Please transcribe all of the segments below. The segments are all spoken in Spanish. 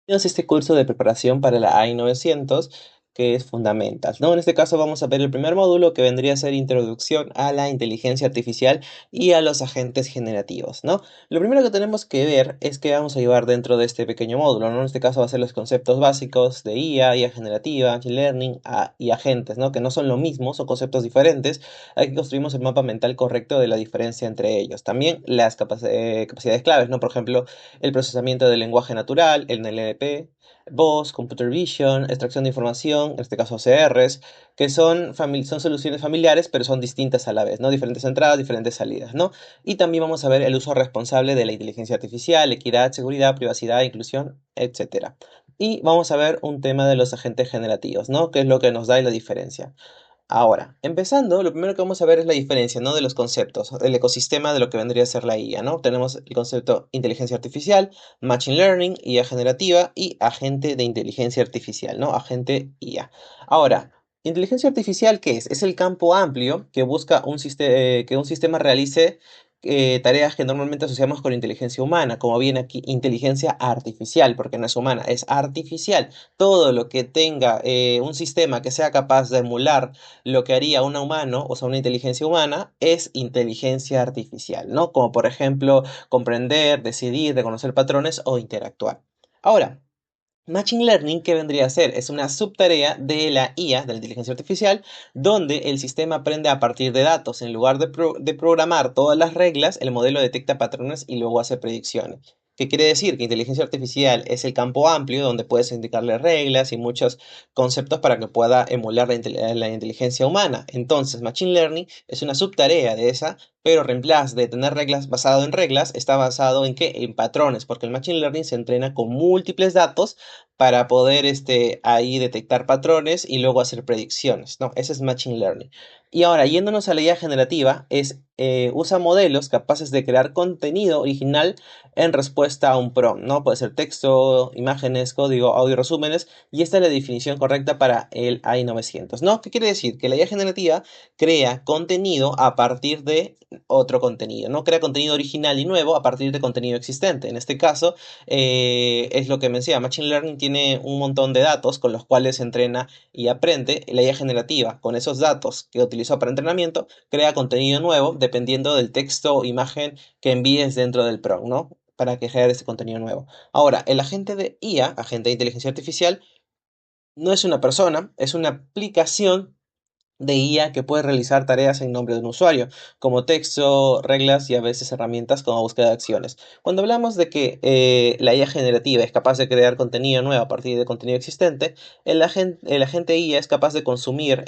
Tenemos este curso de preparación para la AI 900 que es fundamental, ¿no? En este caso vamos a ver el primer módulo que vendría a ser Introducción a la Inteligencia Artificial y a los agentes generativos, ¿no? Lo primero que tenemos que ver es que vamos a llevar dentro de este pequeño módulo, ¿no? En este caso va a ser los conceptos básicos de IA generativa, Machine Learning y agentes, ¿no? Que no son lo mismo, son conceptos diferentes. Aquí construimos el mapa mental correcto de la diferencia entre ellos. También las capacidades claves, ¿no? Por ejemplo, el procesamiento del lenguaje natural, el NLP, voz, computer vision, extracción de información, en este caso OCRs, que son soluciones familiares, pero son distintas a la vez, ¿no? Diferentes entradas, diferentes salidas, ¿no? Y también vamos a ver el uso responsable de la inteligencia artificial, equidad, seguridad, privacidad, inclusión, etcétera. Y vamos a ver un tema de los agentes generativos, ¿no? Que es lo que nos da la diferencia. Ahora, empezando, lo primero que vamos a ver es la diferencia, ¿no? De los conceptos, el ecosistema de lo que vendría a ser la IA, ¿no? Tenemos el concepto inteligencia artificial, machine learning, IA generativa y agente de inteligencia artificial, ¿no? Agente IA. Ahora, inteligencia artificial, ¿qué es? Es el campo amplio que busca que un sistema realice tareas que normalmente asociamos con inteligencia humana, como viene aquí, inteligencia artificial, porque no es humana, es artificial. Todo lo que tenga un sistema que sea capaz de emular lo que haría un humano, o sea, una inteligencia humana, es inteligencia artificial, ¿no? Como por ejemplo, comprender, decidir, reconocer patrones o interactuar. Ahora, Machine Learning, ¿qué vendría a ser? Es una subtarea de la IA, de la inteligencia artificial, donde el sistema aprende a partir de datos. En lugar de programar todas las reglas, el modelo detecta patrones y luego hace predicciones. ¿Qué quiere decir? Que inteligencia artificial es el campo amplio donde puedes indicarle reglas y muchos conceptos para que pueda emular la inteligencia humana. Entonces, Machine Learning es una subtarea de esa, pero reemplazo de tener reglas basado en reglas, está basado en qué? En patrones, porque el Machine Learning se entrena con múltiples datos para poder ahí detectar patrones y luego hacer predicciones, ¿no? Ese es Machine Learning. Y ahora, yéndonos a la IA generativa, usa modelos capaces de crear contenido original en respuesta a un prompt, ¿no? Puede ser texto, imágenes, código, audio, resúmenes, y esta es la definición correcta para el AI 900, ¿no? ¿Qué quiere decir? Que la IA generativa crea contenido a partir de otro contenido, ¿no? Crea contenido original y nuevo a partir de contenido existente. En este caso, es lo que me decía, Machine Learning tiene un montón de datos con los cuales se entrena y aprende. La IA generativa, con esos datos que utilizó para entrenamiento, crea contenido nuevo dependiendo del texto o imagen que envíes dentro del prompt, ¿no? Para que genere ese contenido nuevo. Ahora, el agente de IA, agente de inteligencia artificial, no es una persona, es una aplicación de IA que puede realizar tareas en nombre de un usuario, como texto, reglas y a veces herramientas como búsqueda de acciones. Cuando hablamos de que la IA generativa es capaz de crear contenido nuevo a partir de contenido existente, el agente IA es capaz de consumir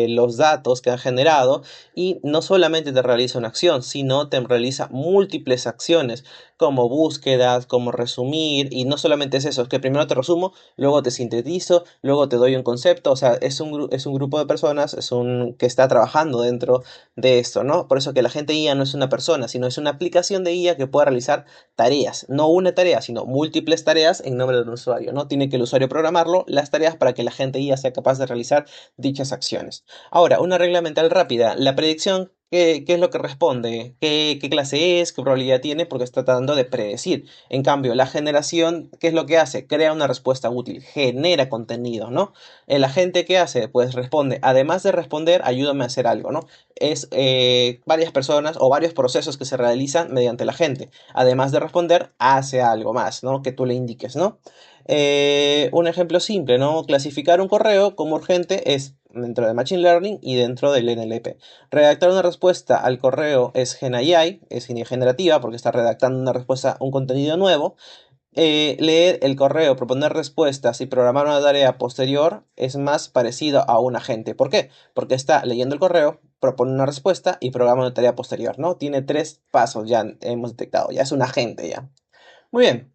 los datos que ha generado y no solamente te realiza una acción, sino te realiza múltiples acciones, como búsquedas, como resumir, y no solamente es eso, es que primero te resumo, luego te sintetizo, luego te doy un concepto, o sea, es un grupo de personas, que está trabajando dentro de esto, ¿no? Por eso que la gente IA no es una persona, sino es una aplicación de IA que puede realizar tareas, no una tarea, sino múltiples tareas en nombre de un usuario, ¿no? Tiene que el usuario programarlo, las tareas para que la gente IA sea capaz de realizar dichas acciones. Ahora, una regla mental rápida, la predicción. ¿Qué es lo que responde? ¿Qué clase es? ¿Qué probabilidad tiene? Porque está tratando de predecir. En cambio, la generación, ¿qué es lo que hace? Crea una respuesta útil, genera contenido, ¿no? El agente, ¿qué hace? Pues responde, además de responder, ayúdame a hacer algo, ¿no? Es varias personas o varios procesos que se realizan mediante la gente. Además de responder, hace algo más, ¿no? Que tú le indiques, ¿no? Un ejemplo simple, ¿no? Clasificar un correo como urgente es dentro de Machine Learning y dentro del NLP. Redactar una respuesta al correo es GenAI, es generativa porque está redactando una respuesta, un contenido nuevo. Leer el correo, proponer respuestas y programar una tarea posterior es más parecido a un agente. ¿Por qué? Porque está leyendo el correo, propone una respuesta y programa una tarea posterior, ¿no? Tiene tres pasos, ya hemos detectado, ya es un agente ya. Muy bien.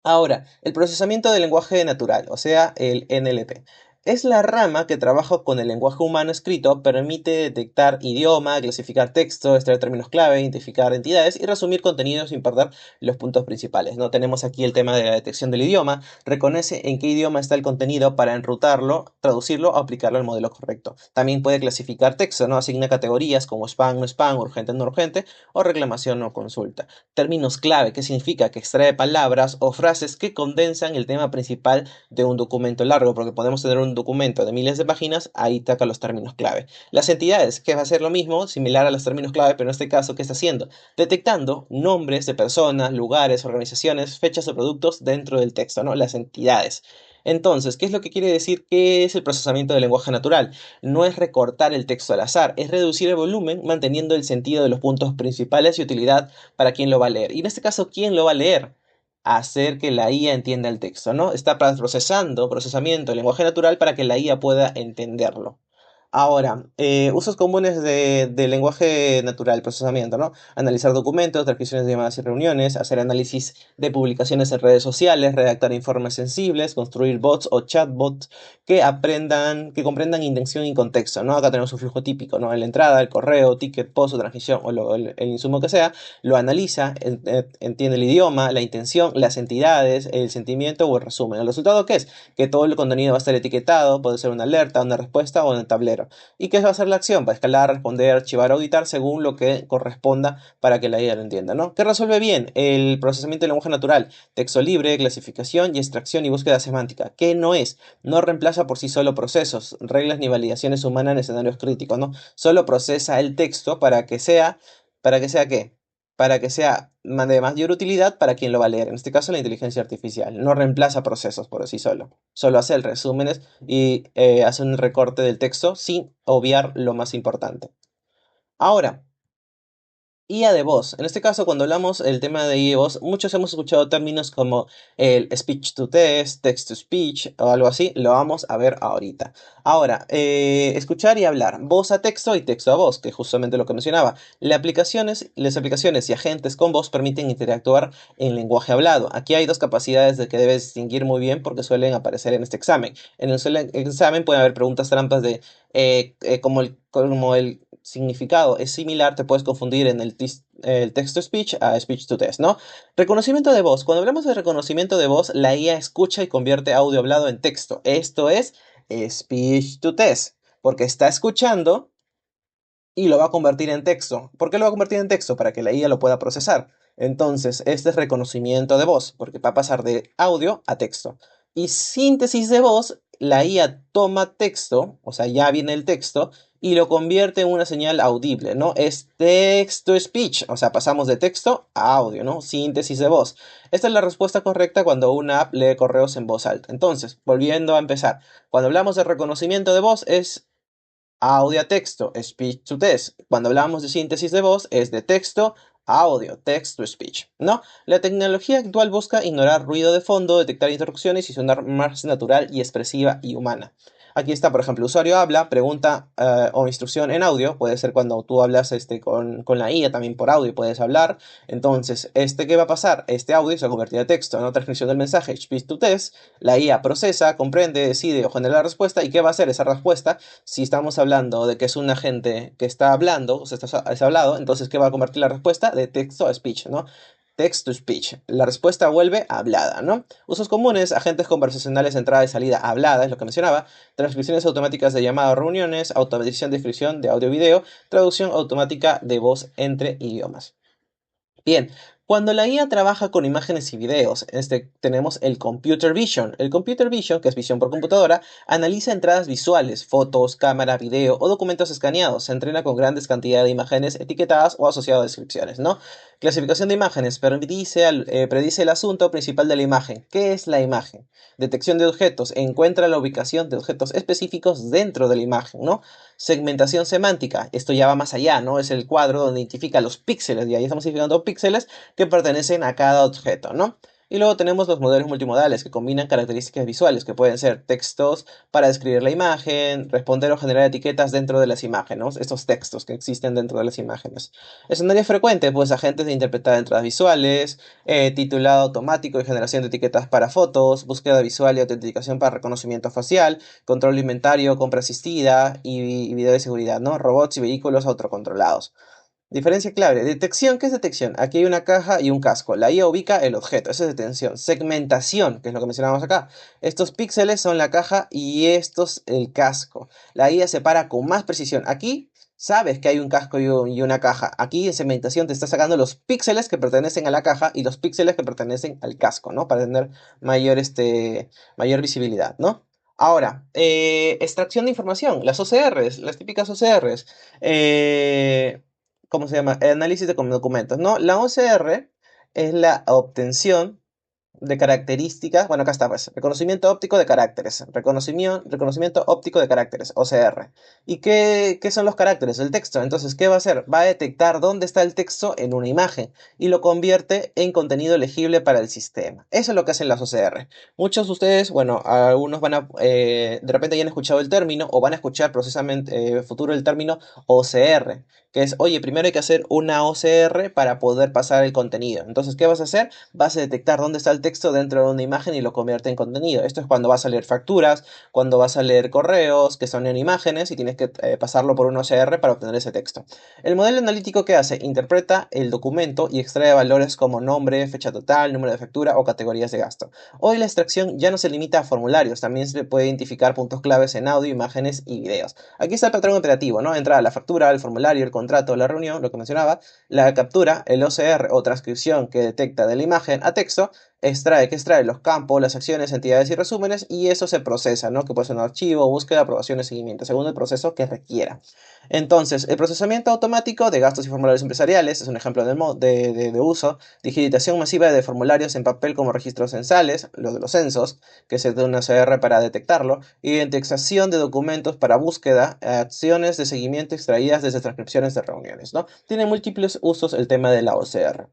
Ahora, el procesamiento del lenguaje natural, o sea, el NLP. Es la rama que trabaja con el lenguaje humano escrito, permite detectar idioma, clasificar texto, extraer términos clave, identificar entidades y resumir contenidos sin perder los puntos principales, ¿no? Tenemos aquí el tema de la detección del idioma, reconoce en qué idioma está el contenido para enrutarlo, traducirlo o aplicarlo al modelo correcto. También puede clasificar texto, ¿no? Asigna categorías como spam, no spam, urgente, no urgente o reclamación o consulta. Términos clave, ¿qué significa? Que extrae palabras o frases que condensan el tema principal de un documento largo, porque podemos tener un documento de miles de páginas, ahí taca los términos clave. Las entidades, que va a ser lo mismo, similar a los términos clave, pero en este caso, ¿qué está haciendo? Detectando nombres de personas, lugares, organizaciones, fechas o productos dentro del texto, ¿no? Las entidades. Entonces, ¿qué es lo que quiere decir? ¿Qué es el procesamiento del lenguaje natural? No es recortar el texto al azar, es reducir el volumen manteniendo el sentido de los puntos principales y utilidad para quien lo va a leer. Y en este caso, ¿quién lo va a leer? Hacer que la IA entienda el texto, ¿no? Está procesamiento del lenguaje natural para que la IA pueda entenderlo. Ahora, usos comunes de lenguaje natural, procesamiento, ¿no? Analizar documentos, transcripciones de llamadas y reuniones, hacer análisis de publicaciones en redes sociales, redactar informes sensibles, construir bots o chatbots que comprendan intención y contexto, ¿no? Acá tenemos un flujo típico, ¿no? En la entrada, el correo, ticket, post o transmisión o el insumo que sea, lo analiza, entiende el idioma, la intención, las entidades, el sentimiento o el resumen. ¿El resultado qué es? Que todo el contenido va a estar etiquetado, puede ser una alerta, una respuesta o en el tablero. ¿Y qué va a ser la acción? Va a escalar, responder, archivar o editar según lo que corresponda para que la IA lo entienda, ¿no? ¿Qué resuelve bien? El procesamiento del lenguaje natural, texto libre, clasificación y extracción y búsqueda semántica. ¿Qué no es? No reemplaza por sí solo procesos, reglas ni validaciones humanas en escenarios críticos, ¿no? Solo procesa el texto ¿para que sea qué? Para que sea de mayor utilidad para quien lo va a leer, en este caso la inteligencia artificial. No reemplaza procesos por sí solo, solo hace el resúmenes y hace un recorte del texto sin obviar lo más importante. Ahora, IA de voz. En este caso, cuando hablamos del tema de IA de voz, muchos hemos escuchado términos como el speech to text, text to speech o algo así. Lo vamos a ver ahorita. Ahora, escuchar y hablar. Voz a texto y texto a voz, que es justamente lo que mencionaba. Las aplicaciones y agentes con voz permiten interactuar en lenguaje hablado. Aquí hay dos capacidades de que debes distinguir muy bien porque suelen aparecer en este examen. En el examen pueden haber preguntas trampas de como el significado es similar, te puedes confundir en el text-to-speech a speech-to-text, ¿no? Reconocimiento de voz. Cuando hablamos de reconocimiento de voz, la IA escucha y convierte audio hablado en texto. Esto es speech-to-text, porque está escuchando y lo va a convertir en texto. ¿Por qué lo va a convertir en texto? Para que la IA lo pueda procesar. Entonces, este es reconocimiento de voz, porque va a pasar de audio a texto. Y síntesis de voz, la IA toma texto, o sea, ya viene el texto, y lo convierte en una señal audible, ¿no? Es text-to-speech, o sea, pasamos de texto a audio, ¿no? Síntesis de voz. Esta es la respuesta correcta cuando una app lee correos en voz alta. Entonces, volviendo a empezar, cuando hablamos de reconocimiento de voz es audio a texto, speech to text. Cuando hablamos de síntesis de voz es de texto a audio, text to speech, ¿no? La tecnología actual busca ignorar ruido de fondo, detectar interrupciones y sonar más natural y expresiva y humana. Aquí está, por ejemplo, usuario habla, pregunta o instrucción en audio. Puede ser cuando tú hablas con la IA, también por audio puedes hablar. Entonces, ¿qué va a pasar? Este audio se va a convertir a texto, ¿no? Transcripción del mensaje, speech to text. La IA procesa, comprende, decide o genera la respuesta. ¿Y qué va a hacer esa respuesta? Si estamos hablando de que es un agente que está hablando, o sea, es hablado, entonces, ¿qué va a convertir la respuesta? De texto a speech, ¿no? Text to speech. La respuesta vuelve hablada, ¿no? Usos comunes, agentes conversacionales, entrada y salida hablada, es lo que mencionaba. Transcripciones automáticas de llamadas, reuniones, automatización de descripción de audio-video, traducción automática de voz entre idiomas. Bien, cuando la IA trabaja con imágenes y videos, tenemos el Computer Vision. El Computer Vision, que es visión por computadora, analiza entradas visuales, fotos, cámara, video o documentos escaneados. Se entrena con grandes cantidades de imágenes etiquetadas o asociadas a descripciones, ¿no? Clasificación de imágenes predice el asunto principal de la imagen. ¿Qué es la imagen? Detección de objetos. Encuentra la ubicación de objetos específicos dentro de la imagen, ¿no? Segmentación semántica. Esto ya va más allá, ¿no? Es el cuadro donde identifica los píxeles. Y ahí estamos identificando píxeles que pertenecen a cada objeto, ¿no? Y luego tenemos los modelos multimodales que combinan características visuales, que pueden ser textos para describir la imagen, responder o generar etiquetas dentro de las imágenes, ¿no? Estos textos que existen dentro de las imágenes. Escenario frecuente, pues agentes de interpretar entradas visuales, titulado automático y generación de etiquetas para fotos, búsqueda visual y autenticación para reconocimiento facial, control de inventario, compra asistida y video de seguridad, ¿no? Robots y vehículos autocontrolados. Diferencia clave. Detección. ¿Qué es detección? Aquí hay una caja y un casco. La IA ubica el objeto. Eso es detención. Segmentación, que es lo que mencionábamos acá. Estos píxeles son la caja y estos el casco. La IA separa con más precisión. Aquí sabes que hay un casco y una caja. Aquí en segmentación te está sacando los píxeles que pertenecen a la caja y los píxeles que pertenecen al casco, ¿no? Para tener mayor, mayor visibilidad, ¿no? Ahora, extracción de información, las OCRs, las típicas OCRs. ¿Cómo se llama? Análisis de documentos, ¿no? La OCR es la obtención de características, bueno, acá está, pues, reconocimiento óptico de caracteres, reconocimiento óptico de caracteres, OCR. ¿Y qué son los caracteres? El texto. Entonces, ¿qué va a hacer? Va a detectar dónde está el texto en una imagen y lo convierte en contenido legible para el sistema. Eso es lo que hacen las OCR. Muchos de ustedes, bueno, algunos van a, de repente ya han escuchado el término o van a escuchar procesamente futuro el término OCR, que es, oye, primero hay que hacer una OCR para poder pasar el contenido. Entonces, ¿qué vas a hacer? Vas a detectar dónde está el texto dentro de una imagen y lo convierte en contenido. Esto es cuando vas a leer facturas, cuando vas a leer correos que son en imágenes y tienes que pasarlo por un OCR para obtener ese texto. El modelo analítico que hace, interpreta el documento y extrae valores como nombre, fecha total, número de factura o categorías de gasto. Hoy la extracción ya no se limita a formularios, también se puede identificar puntos claves en audio, imágenes y videos. Aquí está el patrón operativo, ¿no? Entrada la factura, el formulario, el contrato, la reunión, lo que mencionaba, la captura, el OCR o transcripción que detecta de la imagen a texto, extrae los campos, las acciones, entidades y resúmenes, y eso se procesa, ¿no? Que puede ser un archivo, búsqueda, aprobación y seguimiento, según el proceso que requiera. Entonces, el procesamiento automático de gastos y formularios empresariales es un ejemplo de uso. Digitación masiva de formularios en papel como registros censales, lo de los censos, que se da una CR para detectarlo. Identificación de documentos para búsqueda, acciones de seguimiento extraídas desde transcripciones de reuniones, ¿no? Tiene múltiples usos el tema de la OCR.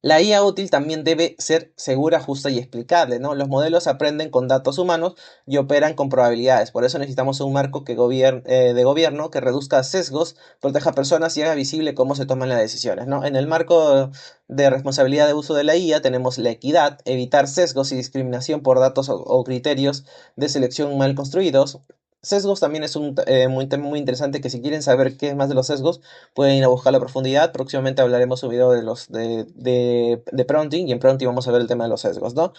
La IA útil también debe ser segura, justa y explicable, ¿no? Los modelos aprenden con datos humanos y operan con probabilidades. Por eso necesitamos un marco de gobierno que reduzca sesgos, proteja a personas y haga visible cómo se toman las decisiones, ¿no? En el marco de responsabilidad de uso de la IA tenemos la equidad, evitar sesgos y discriminación por datos o criterios de selección mal construidos. Sesgos también es un tema muy interesante que si quieren saber qué es más de los sesgos, pueden ir a buscar la profundidad. Próximamente hablaremos un video de prompting y en prompting vamos a ver el tema de los sesgos, ¿no?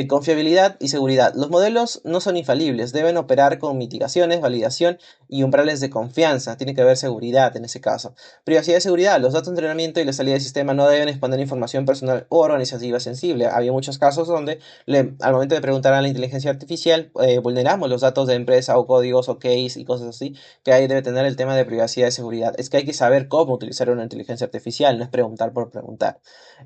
Confiabilidad y seguridad. Los modelos no son infalibles, deben operar con mitigaciones, validación y umbrales de confianza. Tiene que haber seguridad en ese caso. Privacidad y seguridad. Los datos de entrenamiento y la salida del sistema no deben exponer información personal o organizativa sensible. Había muchos casos donde al momento de preguntar a la inteligencia artificial, vulneramos los datos de empresa o códigos o keys y cosas así que ahí debe tener el tema de privacidad y seguridad. Es que hay que saber cómo utilizar una inteligencia artificial, no es preguntar por preguntar.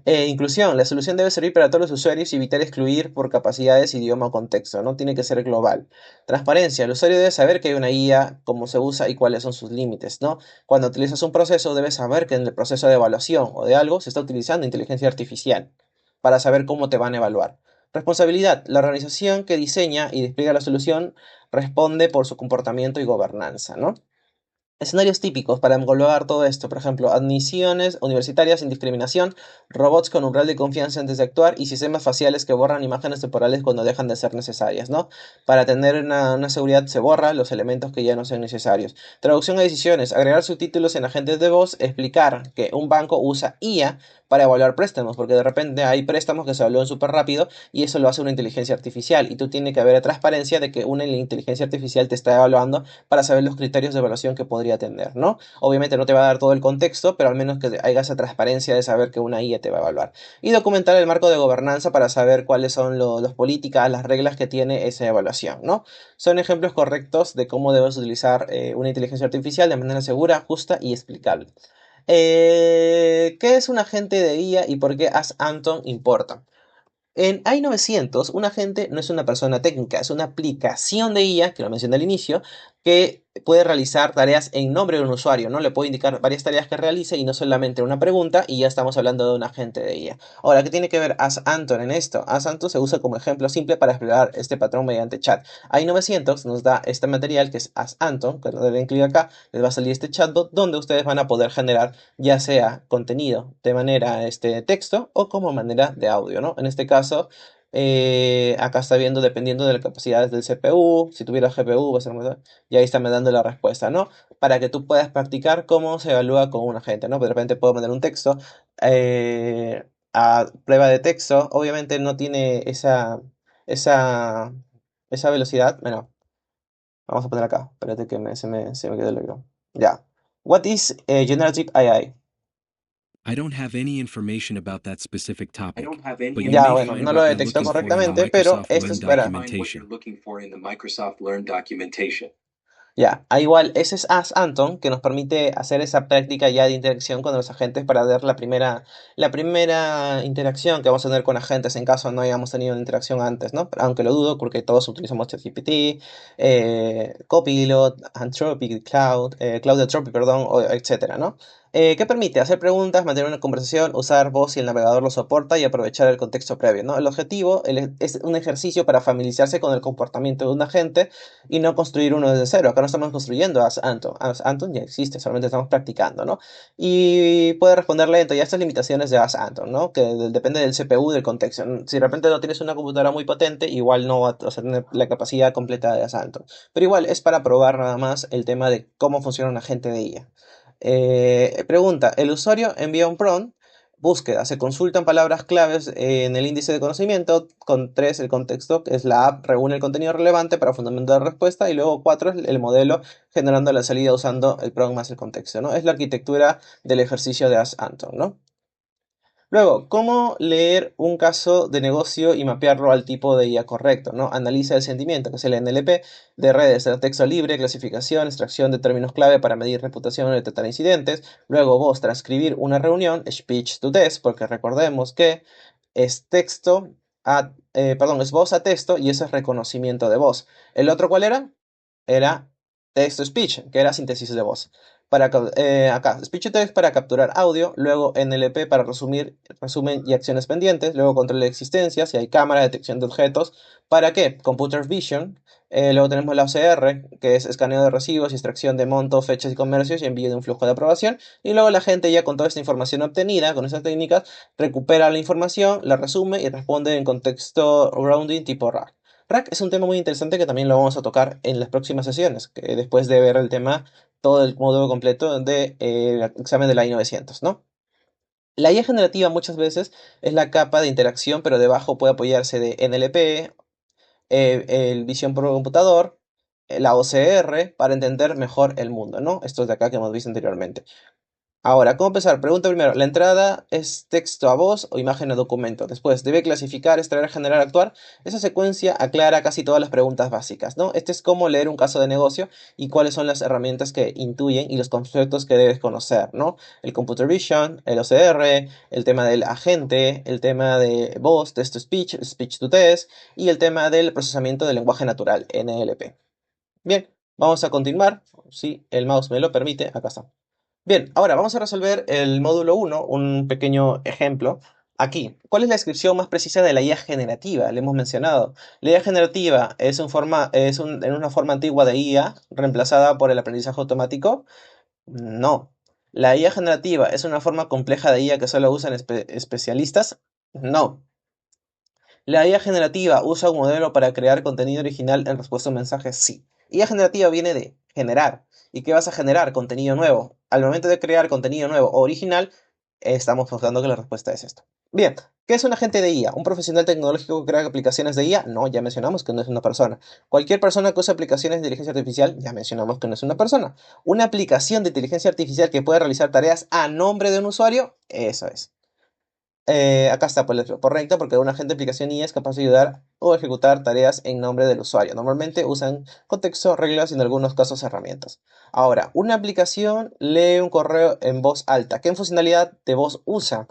Inclusión. La solución debe servir para todos los usuarios y evitar excluir por capacidades, idioma o contexto, ¿no? Tiene que ser global. Transparencia. El usuario debe saber que hay una guía, cómo se usa y cuáles son sus límites, ¿no? Cuando utilizas un proceso, debes saber que en el proceso de evaluación o de algo se está utilizando inteligencia artificial para saber cómo te van a evaluar. Responsabilidad. La organización que diseña y despliega la solución responde por su comportamiento y gobernanza, ¿no? Escenarios típicos para englobar todo esto, por ejemplo, admisiones universitarias sin discriminación, robots con umbral de confianza antes de actuar y sistemas faciales que borran imágenes temporales cuando dejan de ser necesarias, ¿no? Para tener una seguridad se borra los elementos que ya no sean necesarios. Traducción a decisiones, agregar subtítulos en agentes de voz, explicar que un banco usa IA para evaluar préstamos, porque de repente hay préstamos que se evalúan súper rápido y eso lo hace una inteligencia artificial y tú tienes que haber transparencia de que una inteligencia artificial te está evaluando para saber los criterios de evaluación que podría tener, ¿no? Obviamente no te va a dar todo el contexto, pero al menos que haya esa transparencia de saber que una IA te va a evaluar. Y documentar el marco de gobernanza para saber cuáles son las políticas, las reglas que tiene esa evaluación, ¿no? Son ejemplos correctos de cómo debes utilizar una inteligencia artificial de manera segura, justa y explicable. ¿Qué es un agente de IA y por qué As Anton importa? En i900, un agente no es una persona técnica, es una aplicación de IA, que lo mencioné al inicio, que puede realizar tareas en nombre de un usuario, ¿no? Le puede indicar varias tareas que realice y no solamente una pregunta, y ya estamos hablando de un agente de IA. Ahora, ¿qué tiene que ver AskAnton en esto? AskAnton se usa como ejemplo simple para explorar este patrón mediante chat. AI900 nos da este material que es AskAnton, que le den clic acá, les va a salir este chatbot donde ustedes van a poder generar ya sea contenido de manera texto o como manera de audio, ¿no? En este caso, acá está viendo dependiendo de las capacidades del CPU, si tuviera GPU va a ser muy... Y ahí está me dando la respuesta, ¿no? Para que tú puedas practicar cómo se evalúa con un agente, ¿no? De repente puedo mandar un texto a prueba de texto, obviamente no tiene esa, esa velocidad. Bueno, vamos a poner acá, espérate que se me quedó el libro. Ya. What is generative AI? I don't have any information about that specific topic, but you Ya, may bueno, find no lo what you're detectó looking for in the correctamente, pero Microsoft esto Learn es para... documentation. Ya, igual, ese es As Anton, que nos permite hacer esa práctica ya de interacción con los agentes para ver la primera interacción que vamos a tener con agentes en caso no hayamos tenido una interacción antes, ¿no? Aunque lo dudo porque todos utilizamos ChatGPT, Copilot, Anthropic, Cloud Anthropic, perdón, etcétera, ¿no? ¿Qué permite? Hacer preguntas, mantener una conversación, usar voz si el navegador lo soporta y aprovechar el contexto previo, ¿no? El objetivo es un ejercicio para familiarizarse con el comportamiento de un agente y no construir uno desde cero. Acá no estamos construyendo As Anton. As Anton ya existe, solamente estamos practicando, ¿no? Y puede responder lento. Ya estas limitaciones de As Anton, ¿no? Que depende del CPU, del contexto. Si de repente no tienes una computadora muy potente, igual no vas a tener la capacidad completa de As Anton. Pero igual es para probar nada más el tema de cómo funciona un agente de IA. Pregunta, el usuario envía un prompt, búsqueda, se consultan palabras claves en el índice de conocimiento, con 3 el contexto, que es la app, reúne el contenido relevante para fundamentar la respuesta, y luego 4 es el modelo generando la salida usando el prompt más el contexto, ¿no? Es la arquitectura del ejercicio de As Anton, ¿no? Luego, ¿cómo leer un caso de negocio y mapearlo al tipo de IA correcto, ¿no? Analiza el sentimiento, que es el NLP, de redes, de texto libre, clasificación, extracción de términos clave para medir reputación y detectar incidentes. Luego, vos, transcribir una reunión, speech to text, porque recordemos que es texto perdón, es voz a texto y eso es reconocimiento de voz. ¿El otro cuál era? Era text-to-speech, que era síntesis de voz. Acá, speech to text para capturar audio, luego NLP para resumen y acciones pendientes, luego control de existencia, si hay cámara, detección de objetos. ¿Para qué? Computer vision. Luego tenemos la OCR, que es escaneo de recibos, extracción de montos, fechas y comercios y envío de un flujo de aprobación. Y luego la gente ya con toda esta información obtenida, con esas técnicas, recupera la información, la resume y responde en contexto rounding tipo RAG. RAG es un tema muy interesante que también lo vamos a tocar en las próximas sesiones, que después de ver el tema, todo el módulo completo de, examen de la I900, ¿no? La IA generativa muchas veces es la capa de interacción, pero debajo puede apoyarse de NLP, el visión por computador, la OCR, para entender mejor el mundo, ¿no? Estos de acá que hemos visto anteriormente. Ahora, ¿cómo empezar? Pregunta primero, ¿la entrada es texto a voz o imagen a documento? Después, ¿debe clasificar, extraer, generar, actuar? Esa secuencia aclara casi todas las preguntas básicas, ¿no? Este es cómo leer un caso de negocio y cuáles son las herramientas que intuyen y los conceptos que debes conocer, ¿no? El Computer Vision, el OCR, el tema del agente, el tema de voz, text to speech, speech to text y el tema del procesamiento del lenguaje natural, NLP. Bien, vamos a continuar, si el mouse me lo permite, acá está. Bien, ahora vamos a resolver el módulo 1, un pequeño ejemplo. Aquí, ¿cuál es la descripción más precisa de la IA generativa? Le hemos mencionado. La IA generativa en una forma antigua de IA reemplazada por el aprendizaje automático. No. La IA generativa es una forma compleja de IA que solo usan especialistas. No. La IA generativa usa un modelo para crear contenido original en respuesta a un mensaje. Sí. IA generativa viene de generar. ¿Y qué vas a generar? Contenido nuevo. Al momento de crear contenido nuevo o original, estamos mostrando que la respuesta es esto. Bien, ¿qué es un agente de IA? ¿Un profesional tecnológico que crea aplicaciones de IA? No, ya mencionamos que no es una persona. Cualquier persona que use aplicaciones de inteligencia artificial, ya mencionamos que no es una persona. Una aplicación de inteligencia artificial que puede realizar tareas a nombre de un usuario, eso es. Acá está pues, la correcta porque un agente de aplicación IA es capaz de ayudar o ejecutar tareas en nombre del usuario. Normalmente usan contexto, reglas y en algunos casos herramientas. Ahora, una aplicación lee un correo en voz alta. ¿Qué funcionalidad de voz usa?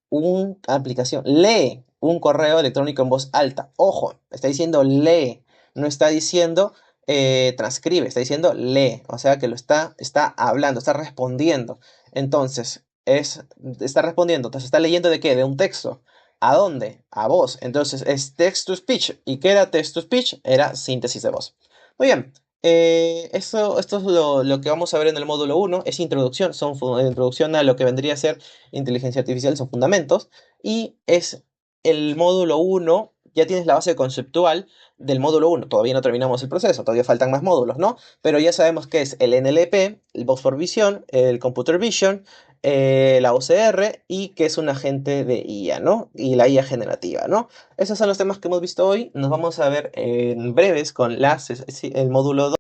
Una aplicación lee un correo electrónico en voz alta. Ojo, está diciendo lee, no está diciendo transcribe, está diciendo lee, o sea que está hablando, está respondiendo. Entonces, está respondiendo, entonces está leyendo ¿de qué? De un texto. ¿A dónde? A voz. Entonces es text to speech. ¿Y qué era text to speech? Era síntesis de voz. Muy bien. Esto es lo que vamos a ver en el módulo uno. Es introducción, introducción a lo que vendría a ser inteligencia artificial, son fundamentos. Y es el módulo uno. Ya tienes la base conceptual del módulo uno. Todavía no terminamos el proceso, todavía faltan más módulos, ¿no? Pero ya sabemos que es el NLP, el Voice for Vision, el Computer Vision, la OCR y que es un agente de IA, ¿no? Y la IA generativa, ¿no? Esos son los temas que hemos visto hoy. Nos vamos a ver en breves con el módulo 2.